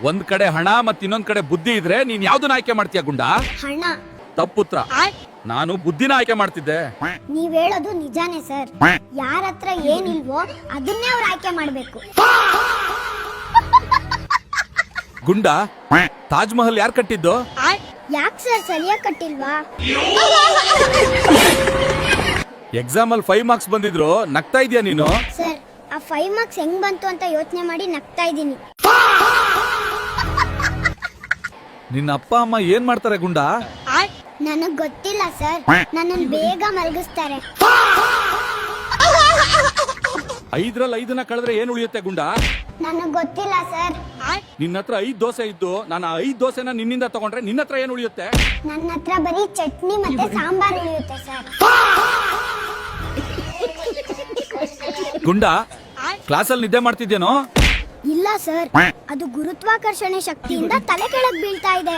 ಒಂದ್ ಕಡೆ ಹಣ ಮತ್ ಇನ್ನೊಂದ್ ಕಡೆ ಬುದ್ಧಿ ಇದ್ರೆ ನೀನ್ ಯಾವ್ದನ್ನ ಆಯ್ಕೆ ಮಾಡ್ತೀಯ ಗುಂಡ? ಹಣ. ತಪ್ಪುತ್ರ. ನಾನು ಬುದ್ಧಿನ ಆಯ್ಕೆ ಮಾಡ್ತಿದ್ದೆ. ನೀವ್ ಹೇಳೋದು ನಿಜಾನೇ ಸರ್. ಯಾರ ಹತ್ರ ಏನಿಲ್ವೋ ಅದನ್ನೇ ಅವ್ರು ಆಯ್ಕೆ ಮಾಡ್ಬೇಕು. ಗುಂಡ, ತಾಜ್ ಮಹಲ್ ಯಾರ್ ಕಟ್ಟಿದ್ದು? ಯಾಕೆ ಸರ್ ಸರಿಯಾಗಿ ಕಟ್ಟಿಲ್ವಾ? ಎಕ್ಸಾಮ್ ಅಲ್ಲಿ 5 ಮಾರ್ಕ್ಸ್ ಬಂದಿದ್ರು, ನಗ್ತಾ ಇದೀಯ ನೀನು? ಸರ್ ಆ 5 ಮಾರ್ಕ್ಸ್ ಹೆಂಗ್ ಬಂತು ಅಂತ ಯೋಚನೆ ಮಾಡಿ ನಗ್ತಾ ಇದ್ದೀನಿ. ನಿನ್ನ ಅಪ್ಪ ಅಮ್ಮ ಏನ್ ಮಾಡ್ತಾರೆ ಗುಂಡ? ನನಗ್ ಗೊತ್ತಿಲ್ಲ ಸರ್, ನನ್ನನ್ನು ಬೇಗ ಮಲಗಿಸ್ತಾರೆ. 5ರಲ್ಲಿ 5ನ ಕಳೆದ್ರೆ ಏನ್ ಉಳಿಯುತ್ತೆ ಗುಂಡ? ನನಗ್ ಗೊತ್ತಿಲ್ಲ ಸರ್. ನಿನ್ನ ಹತ್ರ 5 ದೋಸೆ ಇದ್ದು ನಾನು 5 ದೋಸೆನ ನಿನ್ನಿಂದ ತಗೊಂಡ್ರೆ ನಿನ್ನ ಹತ್ರ ಏನ್ ಉಳಿಯುತ್ತೆ? ನನ್ನ ಹತ್ರ ಬರೀ ಚಟ್ನಿ ಮತ್ತೆ ಸಾಂಬಾರ್ ಉಳಿಯುತ್ತೆ ಸರ್. ಗುಂಡ, ಕ್ಲಾಸಲ್ಲಿ ನಿದ್ದೆ ಮಾಡ್ತಿದ್ದೇನೋ? ಇಲ್ಲ ಸರ್, ಅದು ಗುರುತ್ವಾಕರ್ಷಣೆ ಶಕ್ತಿಯಿಂದ ತಲೆ ಕೆಳಗ್ ಬೀಳ್ತಾ ಇದೆ.